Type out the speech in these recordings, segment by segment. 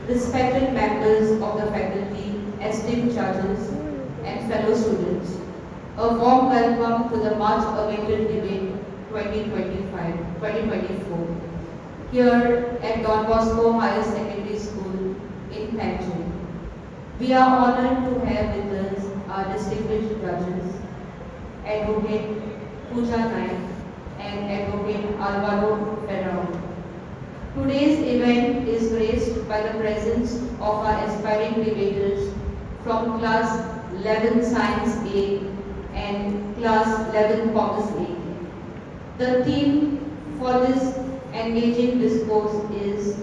respected members of the faculty, esteemed judges, and fellow students, a warm welcome to the much-awaited debate 2024 here at Bosco Higher Secondary School in Panjim. We are honored to have with us our distinguished judges, Advocate Pooja Naik and Advocate Alvaro Ferrao. Today's event is graced by the presence of our aspiring debaters from Class 11 Science A and Class 11 Commerce A. The theme for this engaging discourse is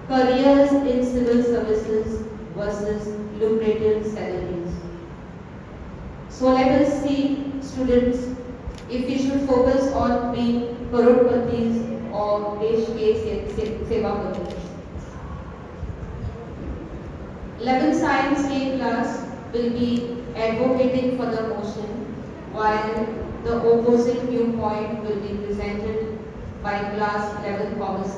Careers in Civil Services versus Lucrative Salaries. So let us see, students, if we should focus on being crorepati's or desh ke sevapatis. 11 Science A class will be advocating for the motion, while the opposing viewpoint will be presented by Class 11 Commerce A.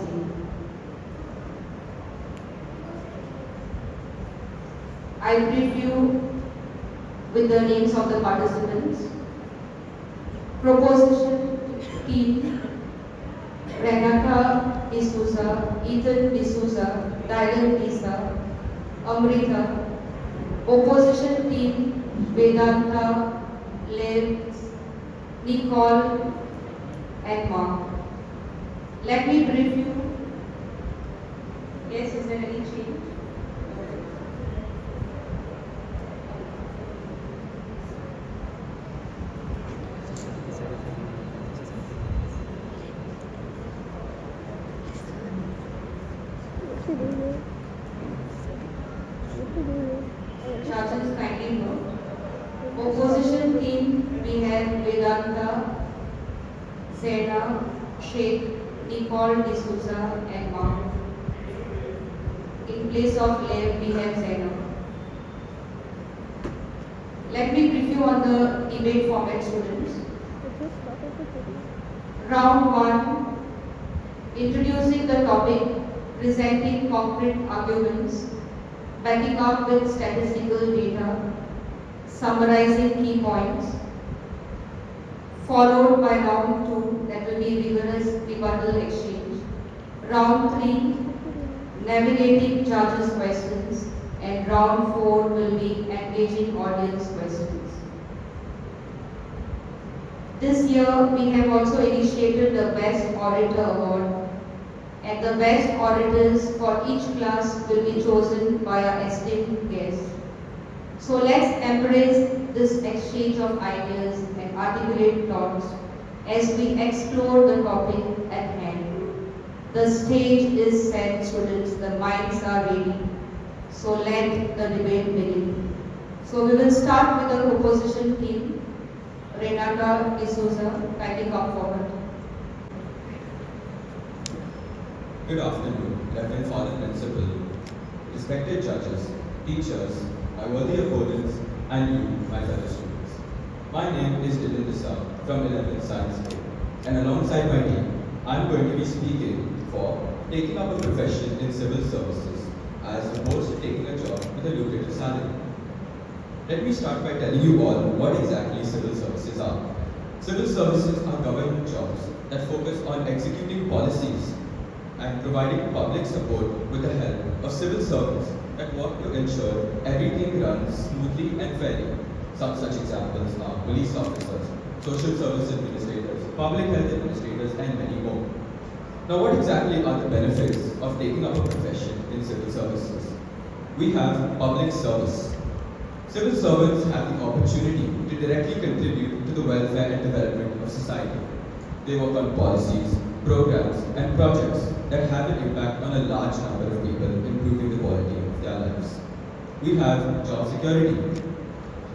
I brief you with the names of the participants. Proposition team: Renata D'Souza, Ethan D'Souza, Dylan Lisa, Amrita. Opposition team: Vedanta, Lev, Nicole, and Mark. Let me brief you. Yes, is there any change? Judges kindly note. Opposition team, we have Vedanta, Zena, Sheikh, Nicole D'Souza, and Mark. In place of Lev, we have Zena. Let me brief you on the debate format, students. Round 1, introducing the topic, presenting concrete arguments, backing up with statistical data, summarizing key points, followed by round 2, that will be rigorous rebuttal exchange. Round 3, navigating judges' questions, and round 4 will be engaging audience questions. This year, we have also initiated the Best Orator Award, and the best orators for each class will be chosen by our esteemed guests. So let's embrace this exchange of ideas and articulate thoughts as we explore the topic at hand. The stage is set, students, the minds are ready. So let the debate begin. So we will start with the proposition team. Renata D'Souza, kindly come forward. Good afternoon, Reverend Father Principal, respected judges, teachers, my worthy opponents, and you, my fellow students. My name is Dylan Lisa from 11th Science A, and alongside my team, I'm going to be speaking for taking up a profession in civil services as opposed to taking a job with a lucrative salary. Let me start by telling you all what exactly civil services are. Civil services are government jobs that focus on executing policies and providing public support with the help of civil servants that work to ensure everything runs smoothly and fairly. Some such examples are police officers, social service administrators, public health administrators, and many more. Now, what exactly are the benefits of taking up a profession in civil services? We have public service. Civil servants have the opportunity to directly contribute to the welfare and development of society. They work on policies, programs, and projects that have an impact on a large number of people, improving the quality of their lives. We have job security.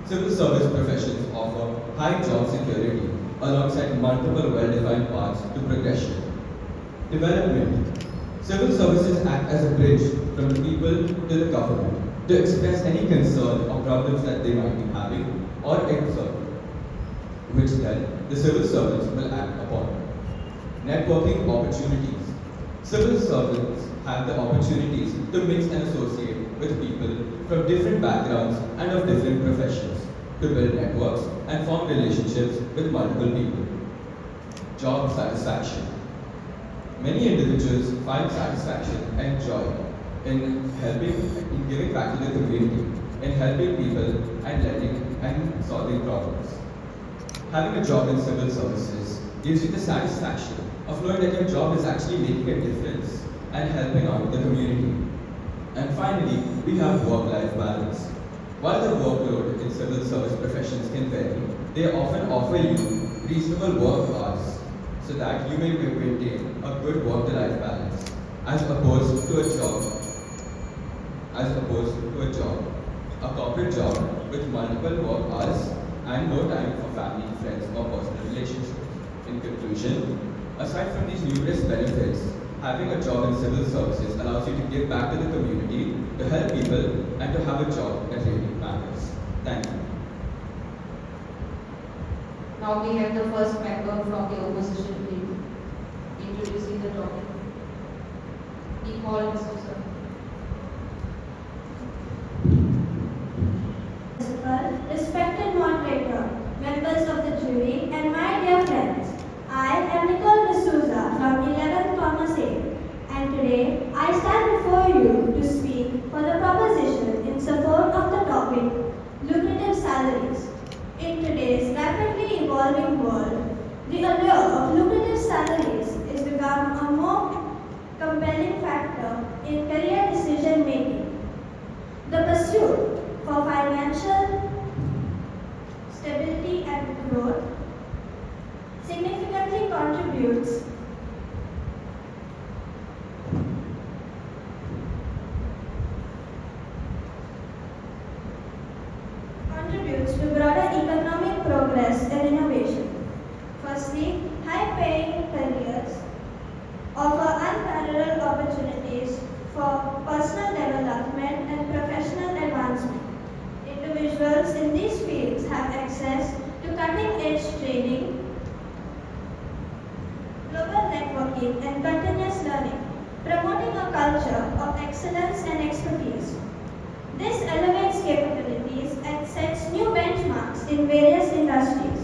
Civil service professions offer high job security alongside multiple well-defined paths to progression. Development. Civil services act as a bridge from the people to the government to express any concern or problems that they might be having or observe, which then the civil servants will act upon. Networking opportunities. Civil servants have the opportunities to mix and associate with people from different backgrounds and of different professions, to build networks and form relationships with multiple people. Job satisfaction. Many individuals find satisfaction and joy in giving back to the community, in helping people and lending and solving problems. Having a job in civil services gives you the satisfaction of knowing that your job is actually making a difference and helping out the community. And finally, we have work-life balance. While the workload in civil service professions can vary, they often offer you reasonable work hours so that you may maintain a good work-to-life balance as opposed to a job. A corporate job with multiple work hours and no time for family, friends, or personal relationships. In conclusion, aside from these numerous benefits, having a job in civil services allows you to give back to the community, to help people, and to have a job that really matters. Thank you. Now we have the first member from the opposition team introducing the topic. Nicole D'Souza. Respected moderator, members of the jury, and my dear friends, I am Nicole D'Souza from 11th Thomas A, and today I stand before you to speak for the proposition in support of the topic lucrative salaries. In today's rapidly evolving world, the allure of lucrative salaries has become a more compelling factor in career decision making. The pursuit for financial stability and growth significantly contributes to broader economic progress and innovation. Firstly, high-paying careers offer unparalleled opportunities for personal development and professional advancement. Individuals in these fields have access to cutting-edge training, global networking, and continuous learning, promoting a culture of excellence and expertise. This elevates capabilities and sets new benchmarks in various industries.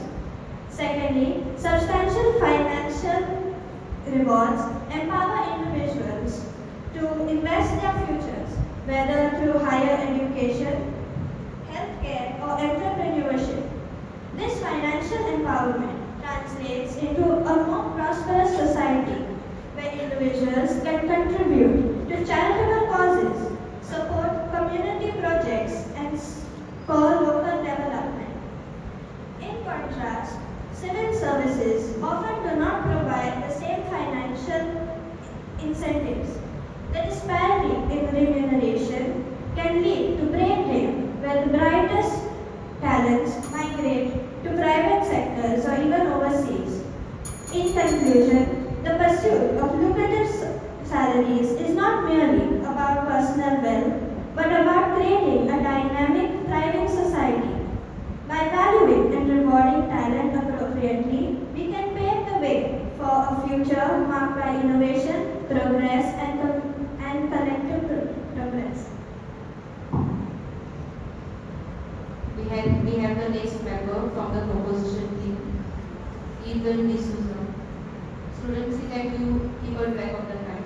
Secondly, substantial financial rewards empower individuals to invest their futures, whether through higher education, healthcare, or entrepreneurship. This financial empowerment translates into a more prosperous society where individuals can contribute to charitable causes, support community projects, and spur local development. In contrast, civil services often do not provide the same financial incentives. The disparity in remuneration can lead to brain drain, where the brightest talents migrate to private sectors or even overseas. In conclusion, the pursuit of lucrative salaries is not merely about personal wealth, but about creating a dynamic, thriving society. By valuing and rewarding talent appropriately, we can pave the way for a future marked by innovation, progress, and collective progress. We have the next member from the proposition team, Ethan D'Souza. Students, can you keep a track of the time?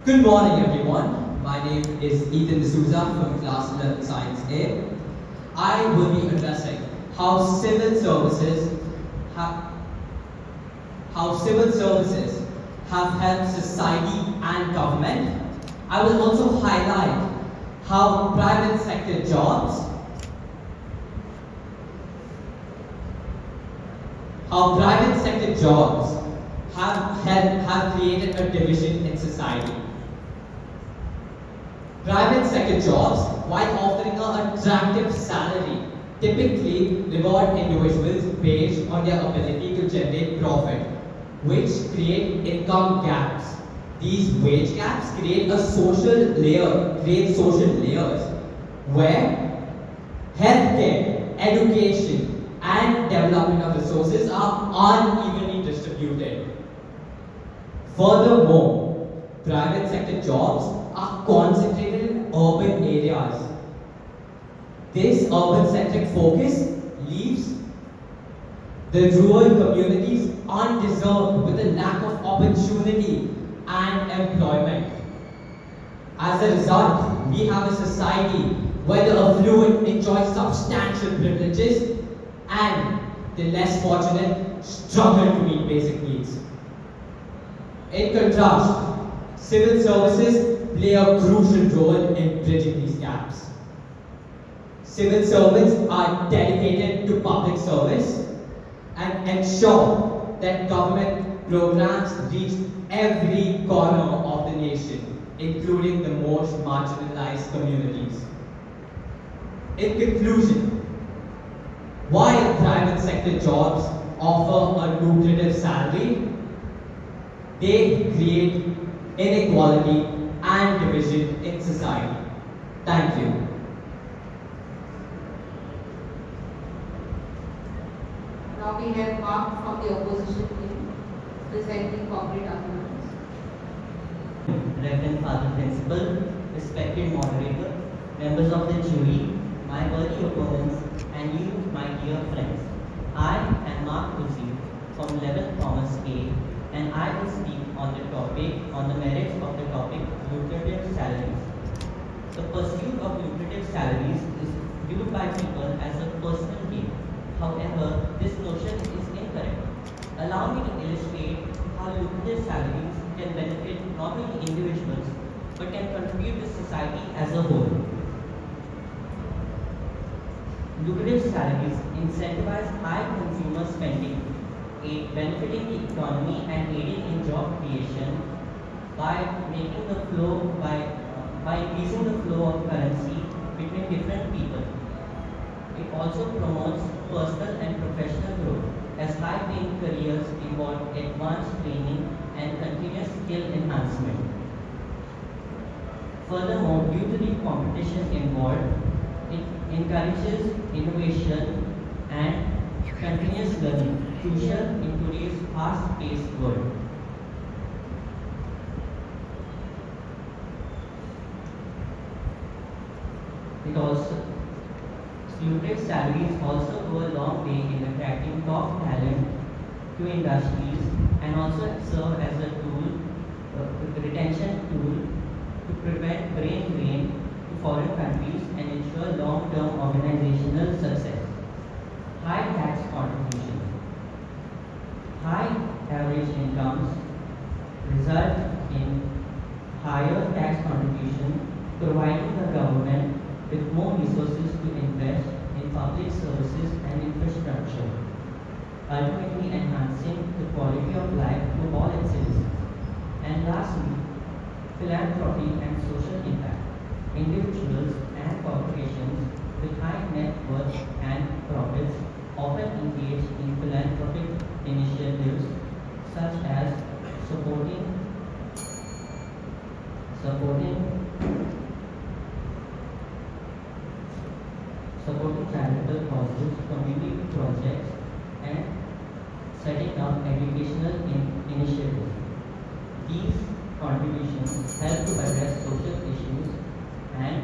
Good morning, everyone. My name is Ethan D'Souza from Class 11 Science A. I will be addressing how civil services have helped society and government. I will also highlight how private sector jobs have created a division in society. Private sector jobs, while offering an attractive salary, typically reward individuals based on their ability to generate profit, which create income gaps. These wage gaps create social layers where healthcare, education, and development of resources are unevenly distributed. Furthermore, private sector jobs are concentrated in urban areas. This urban-centric focus leaves the rural communities undeserved with a lack of opportunity and employment. As a result, we have a society where the affluent enjoy substantial privileges and the less fortunate struggle to meet basic needs. In contrast, civil services play a crucial role in bridging these gaps. Civil servants are dedicated to public service and ensure that government programs reach every corner of the nation, including the most marginalized communities. In conclusion, while private sector jobs offer a lucrative salary, they create inequality and division in society. Thank you. Now we have Mark from the opposition team presenting concrete arguments. Reverend Father Principal, respected moderator, members of the jury, my worthy opponents, and you, my dear friends. I am Mark Uzi from 11th Thomas A, and I will speak on the merits of the topic, lucrative salaries. The pursuit of lucrative salaries is viewed by people as a personal gain. However, this notion is incorrect. Allow me to illustrate how lucrative salaries can benefit not only individuals, but can contribute to society as a whole. Lucrative salaries incentivize high consumer spending, benefiting the economy and aiding in job creation by increasing the flow of currency between different people. It also promotes personal and professional growth, as high-paying careers involve advanced training and continuous skill enhancement. Furthermore, due to the competition involved, it encourages innovation and continuous learning, crucial in today's fast-paced world. Lucrative salaries also go a long way in attracting top talent to industries and also serve as a retention tool to prevent brain drain to foreign countries and ensure long-term organizational success. High tax contributions. High average incomes result in higher tax contribution, providing the government with more resources to invest in public services and infrastructure, ultimately enhancing the quality of life to all its citizens. And lastly, philanthropy and social impact. Individuals and corporations with high net worth and profits often engage in philanthropic initiatives such as supporting charitable causes, community projects, and setting up educational initiatives. These contributions help to address social issues and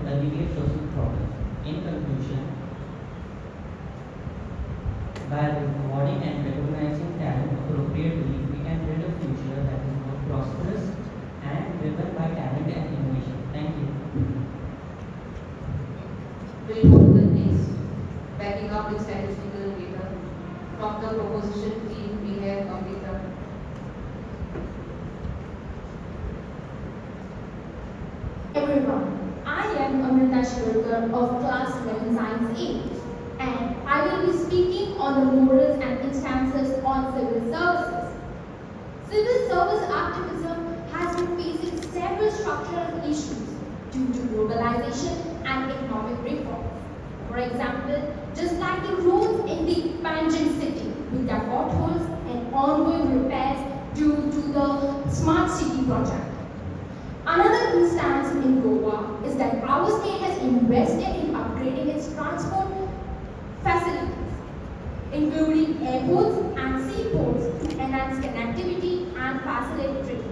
alleviate social problems. In conclusion, by rewarding and recognizing talent appropriately, we can build a future that is more prosperous and driven by talent and innovation. Thank you. We'll move to the next. Backing up with statistical data. From the proposition team, we have Amrita. Everyone, I am Amrita Shirkar of Class 11 Science A, and I will be speaking on the morals and instances on civil services. Civil service activism has been facing several structural issues due to globalization and economic reforms. For example, just like the roads in the Panjim city with their potholes and ongoing repairs due to the Smart City project. Another instance in Goa is that our state has invested in upgrading including airports and seaports to enhance connectivity and facilitate trade.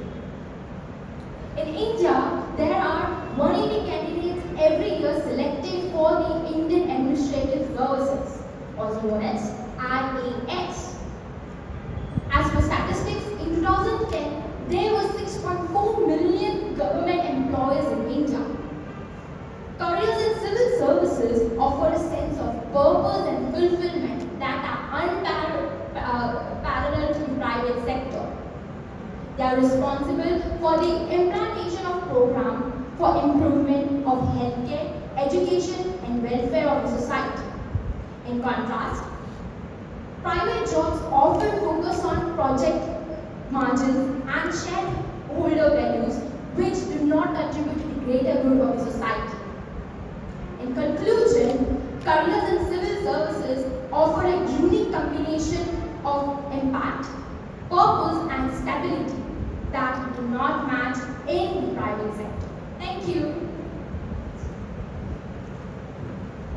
In India, there are 180 candidates every year selected for the Indian Administrative Services, also known as IAS. As per statistics, in 2010, there were 6.4 million government employees in India. Careers in civil services offer a sense of purpose and fulfillment that are unparalleled in private sector. They are responsible for the implementation of programs for improvement of healthcare, education, and welfare of the society. In contrast, private jobs often focus on project margins and shareholder values which do not contribute to the greater good of the society. In conclusion, careers in civil services offer a unique combination of impact, purpose, and stability that do not match in the private sector. Thank you.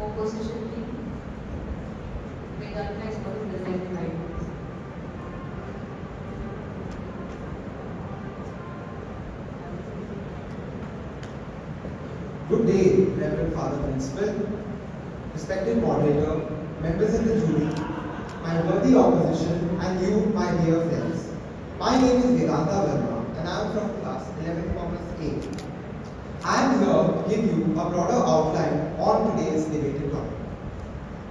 Opposition team. Vedanta is going to present the guidance. Good day, Reverend Father Principal, respected moderator, members of the jury, my worthy opposition, and you, my dear friends. My name is Vedanta Verma, and I am from class 11, Commerce 8. I am here to give you a broader outline on today's debated topic.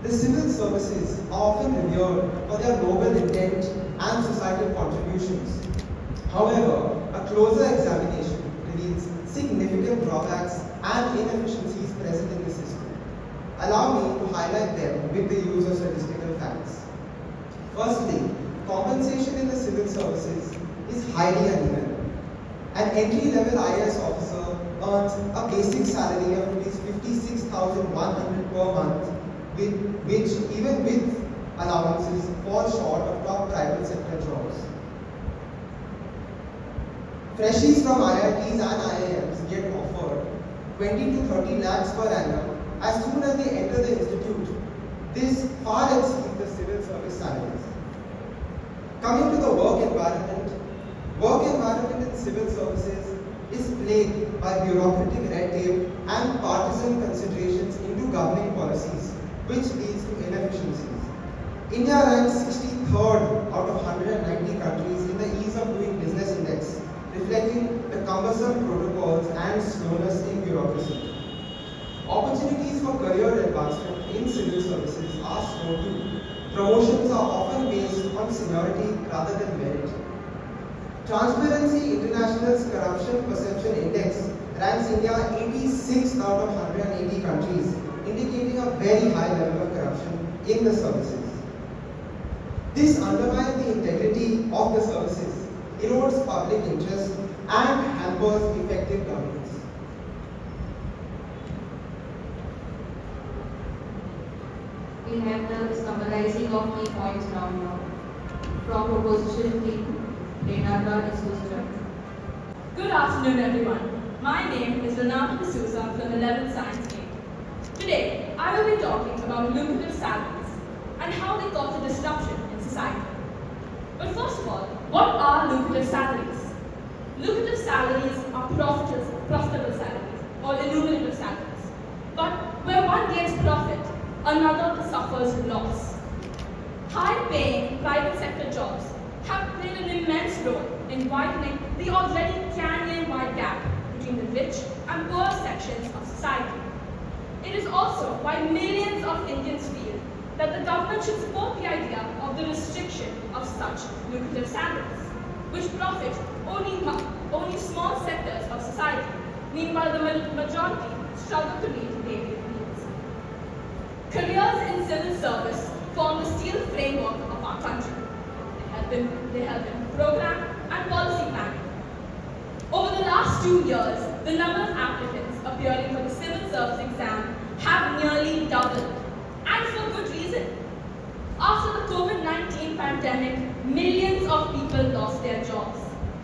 The civil services are often revered for their noble intent and societal contributions. However, a closer examination reveals significant drawbacks and inefficiencies present in the system. Allow me to highlight them with the use of statistical facts. Firstly, compensation in the civil services is highly uneven. An entry-level IAS officer earns a basic salary of ₹56,100 per month, which even with allowances fall short of top private sector jobs. Freshies from IITs and IIMs get offered 20 to 30 lakhs per annum as soon as they enter the institute. This far exceeds the civil service salaries. Coming to the work environment in civil services is plagued by bureaucratic red tape and partisan considerations into governing policies, which leads to inefficiencies. India ranks 63rd out of 190 countries in the Ease of Doing Business Index, reflecting the cumbersome protocols and slowness in bureaucracy. Opportunities for career advancement in civil services are slow too. Promotions are often based on seniority rather than merit. Transparency International's Corruption Perception Index ranks India 86th out of 180 countries, indicating a very high level of corruption in the services. This undermines the integrity of the services, erodes public interest, and hampers effective governance. We have the summarizing of key points now. From opposition team, Renata D'Souza. Good afternoon, everyone. My name is Renata D'Souza from 11th Science A. Today, I will be talking about lucrative salaries and how they cause a disruption in society. But first of all, what are lucrative salaries? Lucrative salaries are profitable salaries or illuminative salaries. But where one gets profit, another suffers loss. High-paying private sector jobs have played an immense role in widening the already canyon-wide gap between the rich and poor sections of society. It is also why millions of Indians feel that the government should support the idea of the restriction of such lucrative salaries, which profit only small sectors of society. Meanwhile, the majority struggle to meet daily needs. Careers in civil service form the steel framework of our country. They help in program and policy planning. Over the last 2 years, the number of applicants appearing for the civil service exam have nearly doubled, and for good reason. After the COVID-19 pandemic, millions of people lost their jobs.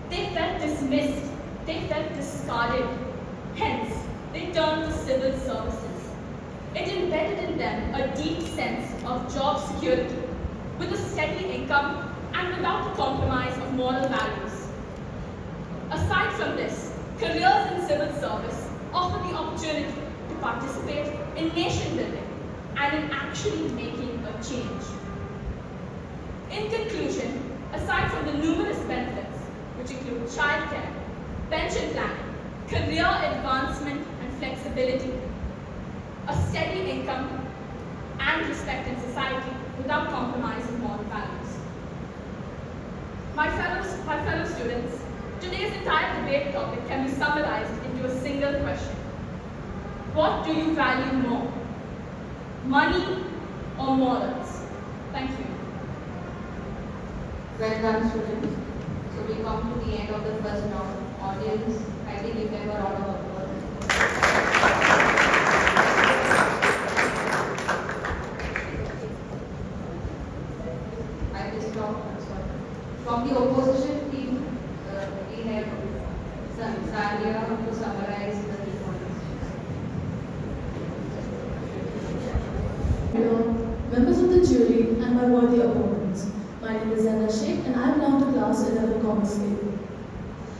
They felt dismissed, they felt discarded. Hence, they turned to civil services. It embedded in them a deep sense of job security. with a steady income and without the compromise of moral values. Aside from this, careers in civil service offer the opportunity to participate in nation building and in actually making a change. In conclusion, aside from the numerous benefits, which include childcare, pension planning, career advancement and flexibility, a steady income, and respect in society without compromise of moral values. My fellow students, today's entire debate topic can be summarized into a single question. What do you value more? Money or morals? Thank you. Well done, students. So we come to the end of the first round. Audience, kindly give them a round of applause. I will stop. From the opposition team, we have Sandhya to summarize the key points. Members of the jury and my worthy opponents. My name is Zana Sheikh and I belong to class 11 Commerce A.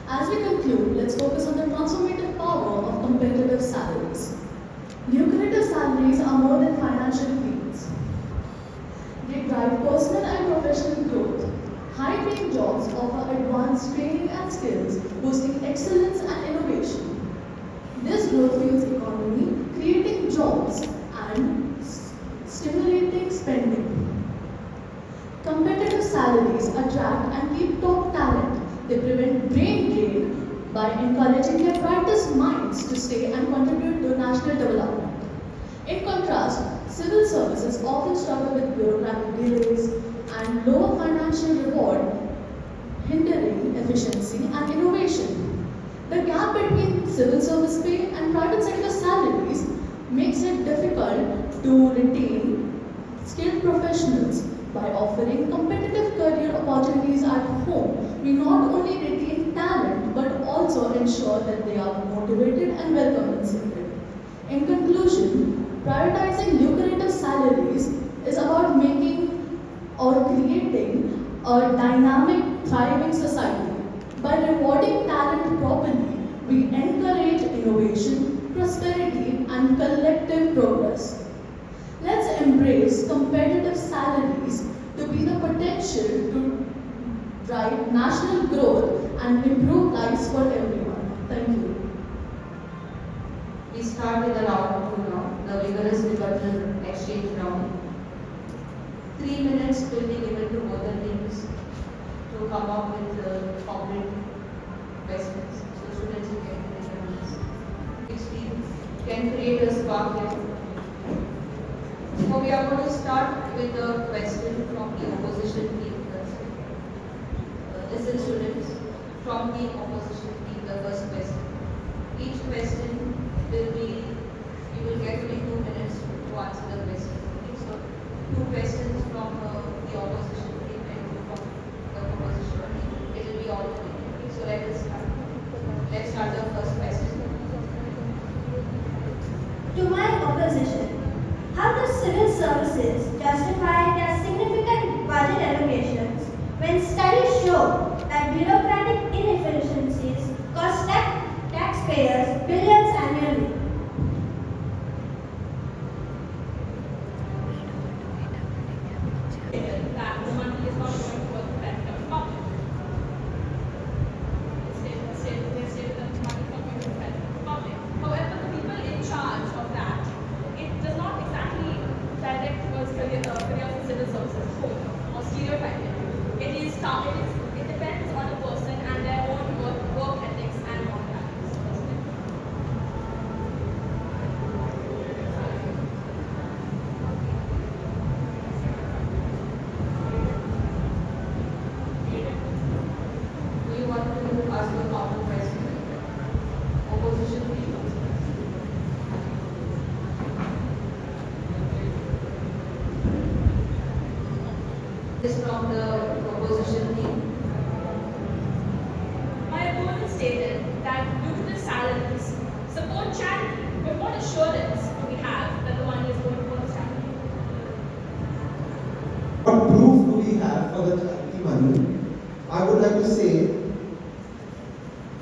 As we conclude, let's focus on the transformative power of competitive salaries. Lucrative salaries are more than financial gains. They drive personal and professional growth. High-paying jobs offer advanced training and skills, boosting excellence and innovation. This growth fuels economy, creating jobs and stimulating spending. Competitive salaries attract and keep top talent. They prevent brain drain by encouraging their brightest minds to stay and contribute to national development. In contrast, civil services often struggle with bureaucratic delays and lower financial reward, hindering efficiency and innovation. The gap between civil service pay and private sector salaries makes it difficult to retain skilled professionals. By offering competitive career opportunities at home, we not only retain talent but also ensure that they are motivated and well compensated. In conclusion, prioritizing lucrative salaries is about making or creating a dynamic, thriving society. By rewarding talent properly, we encourage innovation, prosperity, and collective progress. Let's embrace competitive salaries to be the potential to drive national growth and improve lives for everyone. Thank you. We start with the round 2 now, the vigorous rebuttal exchange round. 3 minutes will be given to both the teams to come up with concrete questions. So students you can take your minutes. Which team can create a spark here? So we are going to start with a question from the opposition team first. Listen students, from the opposition team, the first question. Each question will be, you will get only 2 minutes to answer the question. Okay? So 2 questions from the opposition team and 2 from the opposition team. It will be alternating. Okay? So let us start. Let's start the first question. To my opposition, how does civil services justify their significant budget allocations when studies show that bureaucratic inefficiencies cost taxpayers billions annually? That the money is not going towards the benefit of the public. They say that the money is not going to the benefit of the public. However, the people in charge of that, it does not exactly direct towards career for civil services or stereotyping. It depends on a person and their own work ethics and moral values. Do you want to ask a common question? Opposition team. This from the opposition team. My opponent stated that lucrative salaries support charity, but what assurance do we have that the money is going towards charity? What proof do we have for the charity money? I would like to say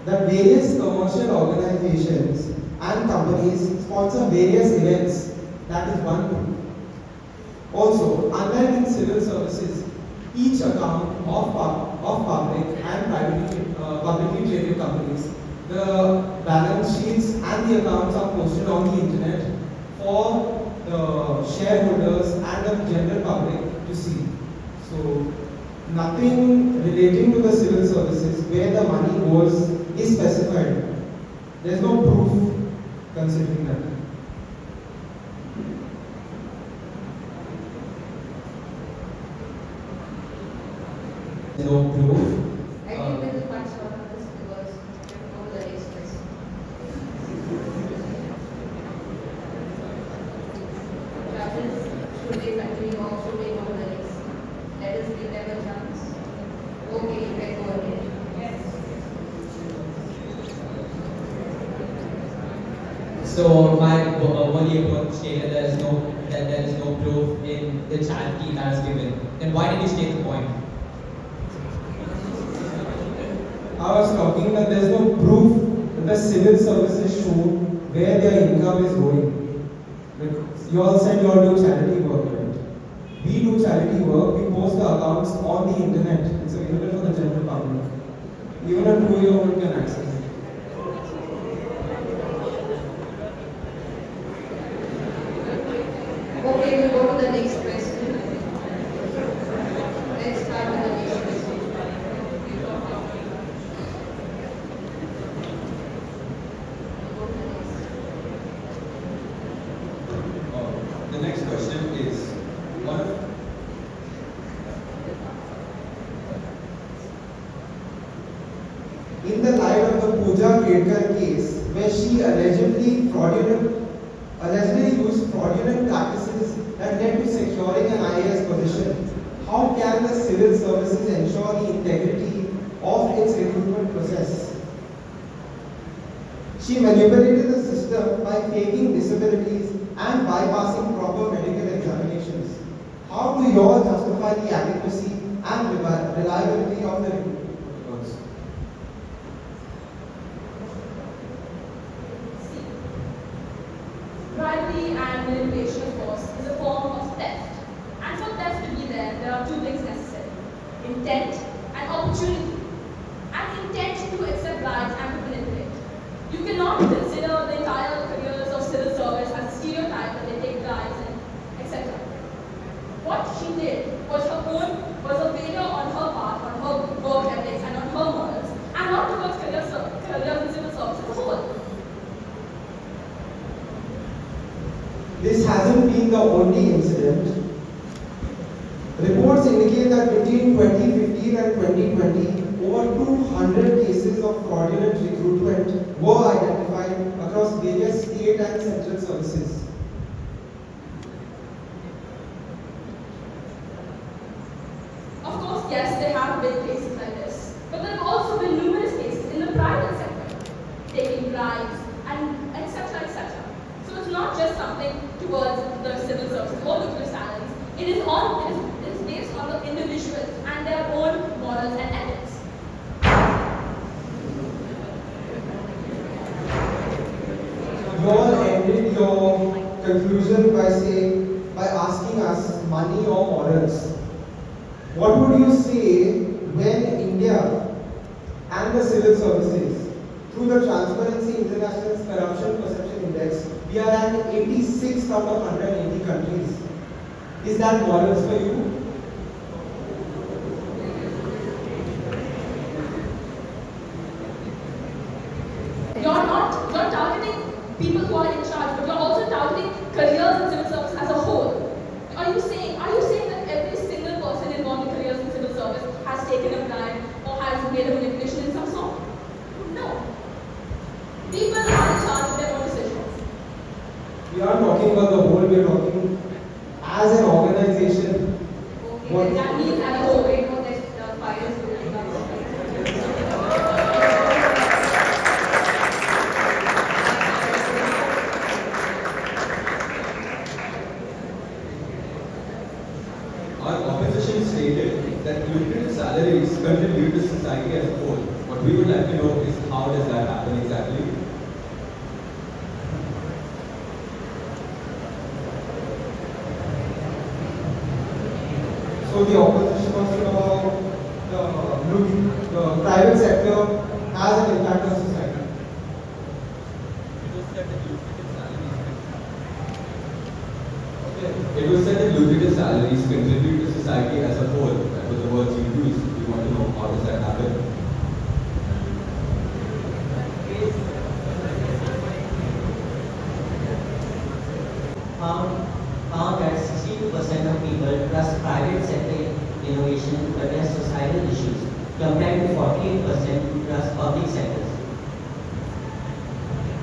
that various commercial organizations and companies sponsor various events. That is one proof. Also, unlike in civil services, each account of public and publicly traded companies, the balance sheets and the accounts are posted on the internet for the shareholders and the general public to see. So, nothing relating to the civil services where the money goes is specified. There is no proof considering that. No proof. I think we will punch out on this because we can go to the next question. Judges, should they continue or should they go to the next? Let us give them a chance. Okay, you can go ahead. Yes. So my worthy opponent stated that there is no proof in the charity that is given. Then why did you state the point? I was talking that there is no proof that the civil services show where their income is going. Like, you all said you all do charity work, right? We do charity work, we post the accounts on the internet. It's available for the general public. Even a 2-year-old can access it. Okay, we'll go to the next question. Let's start with the next question. Go to the next. The next question is, one of In the light of the Pooja Kedkar case, where she allegedly used fraudulent practices that led to securing an IAS position, how can the civil services ensure the integrity of its recruitment process? She manipulated the system by faking disabilities and bypassing proper medical examinations. How do you all justify the adequacy and reliability of the recruitment protocols? Bribery and manipulation, of course, is a form of theft. And for theft to be there, there are two things necessary: intent and opportunity. And intent to accept bribes and to manipulate. You cannot consider the entire careers of civil service as a stereotype that they take bribes and etc. What she did was a failure on her part, on her work ethics and on her morals, and not towards careers in civil service as a whole. This hasn't been the only incident. Reports indicate that between 2015 and 2020, over 200 cases of fraudulent recruitment were identified across various state and central services. Of course, yes, there have been cases like this, but there have also been numerous cases in the private sector, taking bribes and etc. etc. So it's not just something towards the civil services or lucrative salaries. It is based on the individuals and their own morals and ethics. You all ended your conclusion by asking us money or morals. What would you say when India and the civil services, through the Transparency International's Corruption Perception Index, we are at 86th out of 180 countries? Is that morals for you? You're targeting people who are in charge, but you're also targeting careers in civil service as a whole. Are you saying that every single person involved in careers in civil service has taken a bribe or has made a manipulation in some sort? No. People are in charge of their own decisions. We are talking about the whole, we are talking as an organization. Okay, that means as a whole, we know that the fire is building up. our opposition question stated that lucrative salaries contribute to society as a whole. What we would like to know is how does that happen exactly? So the opposition was about the private sector has an impact on society. It was said that lucrative salaries contribute to society as a whole. That was the words you used. We want to know how does that happen. Found that 62% of people trust private sector innovation to address societal issues, compared to 48% who trust public sectors.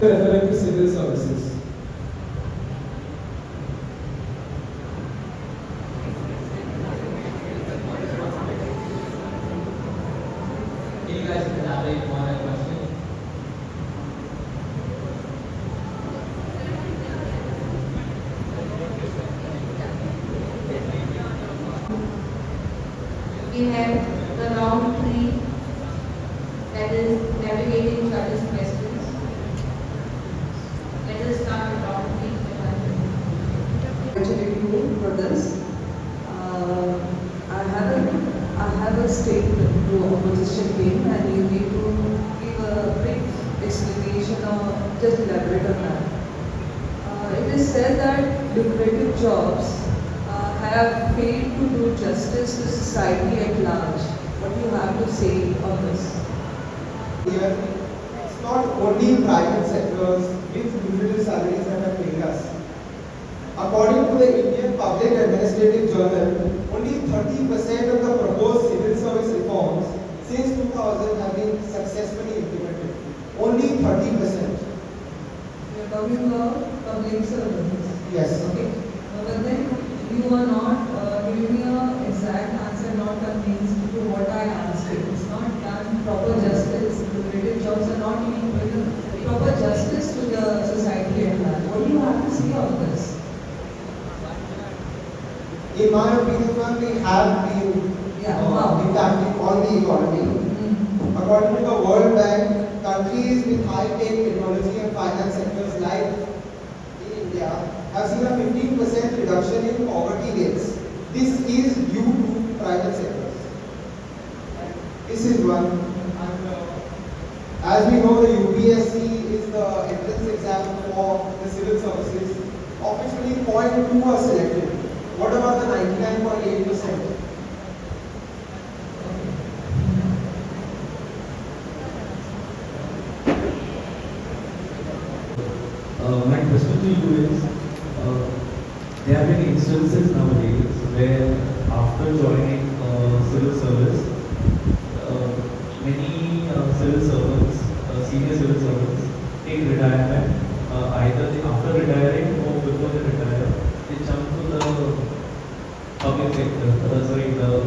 Referring to civil services. Can you guys elaborate more on that question? We have the round 3, that is navigating judges' questions. Let us start with round 3. Congratulate you for this. I have a statement to opposition team, and you need to give a brief explanation or just elaborate on that. It is said that lucrative jobs have failed to do justice to society at large. What do you have to say on this? Here, it's not only private sectors with lucrative salaries that have failed us. According to the Indian Public Administrative Journal, only 30% of the proposed civil service reforms since 2000 have been successfully implemented. Only 30%. You are talking about public services. Yes. Okay. But then you are not giving me an exact answer, not convinced to what I asked you. It's not done proper justice. Lucrative jobs are not giving proper justice to the society at large. What do you have to say on this? In my opinion, ma'am, they have been impacting on the economy. According to the World Bank, countries with high-tech technology and finance sectors like in India have seen a 15% reduction in poverty rates. This is due to private sectors. This is one. And as we know, the UPSC is the entrance exam for the civil services. Of which only 0.2 are selected. What about the 99.8%? My question to you is, there have been instances nowadays where after joining civil service, many civil servants, senior civil servants, take retirement, either after retiring or before they retire, they jump to the public sector,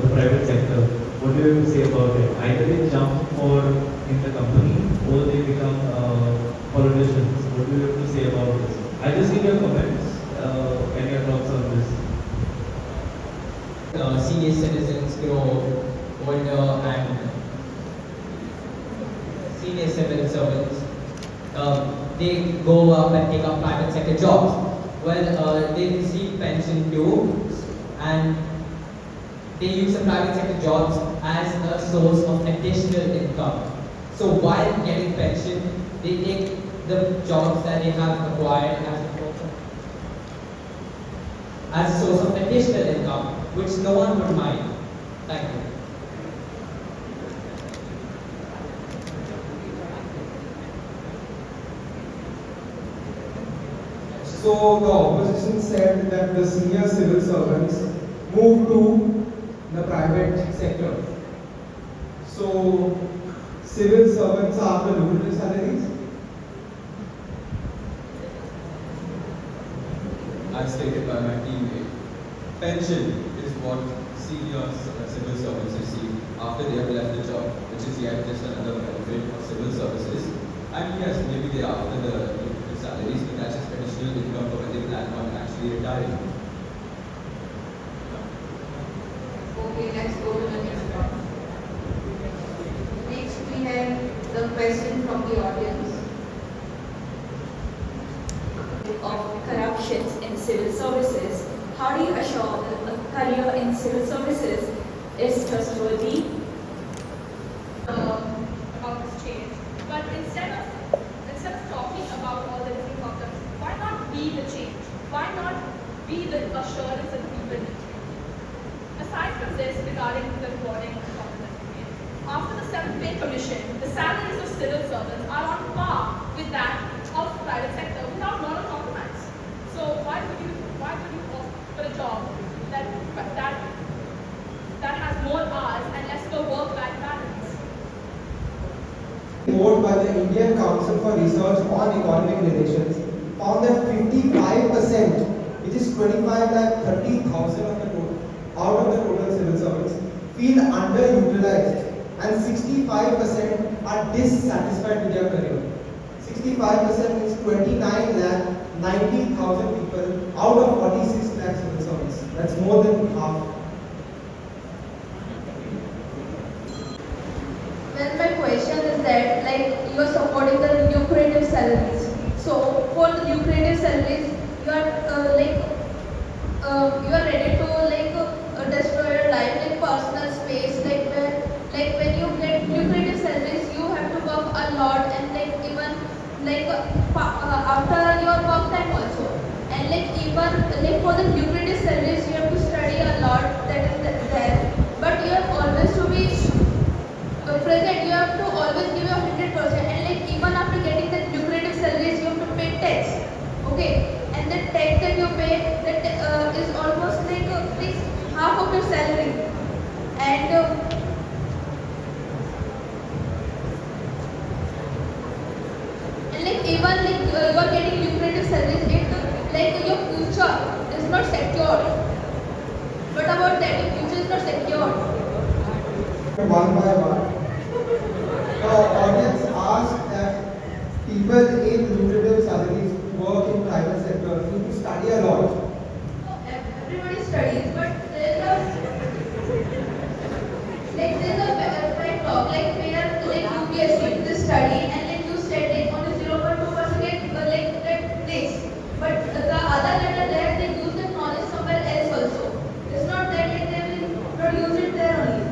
the private sector. What do you have to say about it? Either they jump for in the company or they become politicians. What do you have to say about this? I just need your comments and your thoughts on this. Senior citizens grow older and senior civil servants, they go up and take up private sector jobs. Well, they receive pension too, and they use the private sector jobs as a source of additional income. So while getting pension, they take the jobs that they have acquired as a source of additional income, which no one would mind. Thank you. So the opposition said that the senior civil servants move to the private sector. So civil servants are after lucrative salaries. As stated by my teammate, pension is what senior civil servants receive after they have left the job, which is yet just another benefit of civil services. And yes, maybe they are after the lucrative salaries, but that's just additional income for when they plan on actually retiring. Okay, let's go to the next one. Next we have the question from the audience. Of corruptions in civil services, how do you assure that a career in civil services is trustworthy? About this change, but instead of talking about all the different problems, why not be the change? Why not be the assurance that people need? Aside from this, regarding the reporting of competency, after the 7th Pay Commission, the salaries of civil servants are on par with that of the private sector without lot of compromise. So why would you opt for a job that has more hours and less of a work-life balance? Report by the Indian Council for Research on Economic Relations found that 55%, which is 25,30,000 out of the total civil servants, feel underutilized, and 65% are dissatisfied with their career. 65% means 29,90,000 people out of 46 lakh civil servants. That's more than half. Then my question is that, like, you are supporting the lucrative salaries. So for the lucrative salaries, you are you are ready to destroy your life, like personal space, when you get lucrative salaries, you have to work a lot, and even after your work time also, and even for the lucrative salaries, you have to study a lot. That is there, but you have always to be present. You have to always give your 100%, and even after getting the lucrative salaries, you have to pay tax. Okay, and the tax that you pay, that is almost half of your salary, and even you are getting lucrative salaries, your future is not secured. What about that? Your future is not secured. One by one, the audience asked that people in lucrative salaries who work in private sector need to study a lot. Everybody studies, but there's a backlog, where UPSC this study, and you said only 0.2% get that place, but the other letter there, they use the knowledge somewhere else also. It's not that they will not use it there only.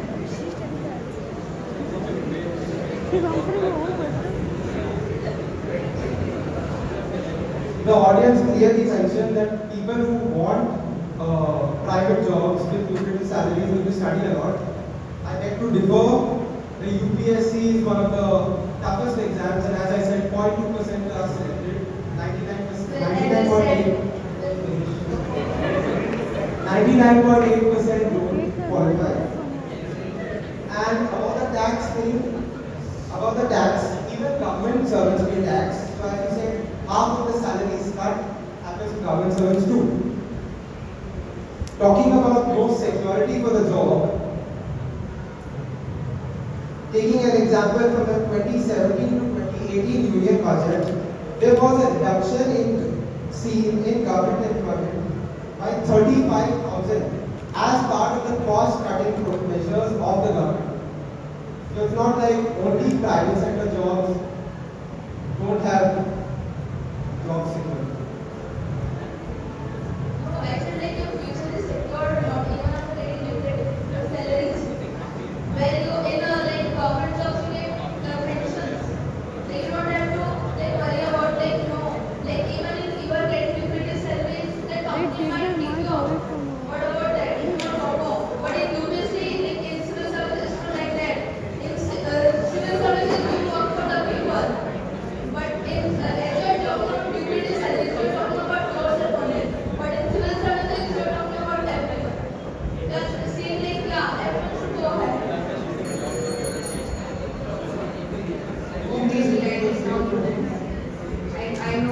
The audience clearly mentioned that people who want private jobs with lucrative salaries will be studying a lot. I beg to differ. The UPSC is one of the toughest exams, and as I said, 0.2% are selected, 99.8% don't qualify. And about the tax, even government servants pay tax. So as you said, half of the salary is cut happens to government servants too. Talking about no security for the job, taking an example from the 2017 to 2018 union budget, there was a reduction in government employment by 35,000 as part of the cost-cutting measures of the government. So it's not like only private sector jobs don't have job security. Actually, your future is secured or not, even after getting lucrative salaries. When you in government jobs, you get pensions. So you don't have to worry about even if you are getting lucrative salaries, the company might kick you out. What about that? It's not normal. But in UPSC, in civil service, it's not like that. In civil services, you work for the people. But in as you are talking about lucrative salaries, you are talking about yourself only. But in civil services, you are talking about everyone. Just seem everyone should go ahead. Okay, ladies, now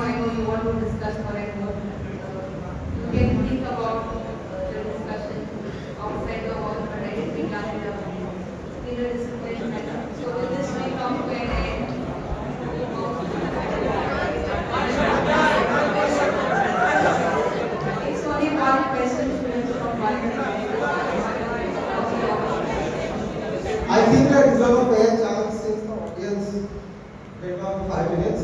I know you want to discuss more and more. You can think about the discussion outside the hall, but I think we can in a disciplined manner. So with this, we come to an end. It's only one question, students from one. 5 minutes.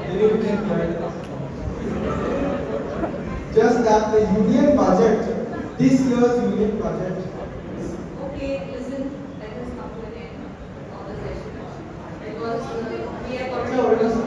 They need to take 5 minutes. Just that the union budget, this year's union budget. Okay, listen, let us come to an end of the session. Because we have already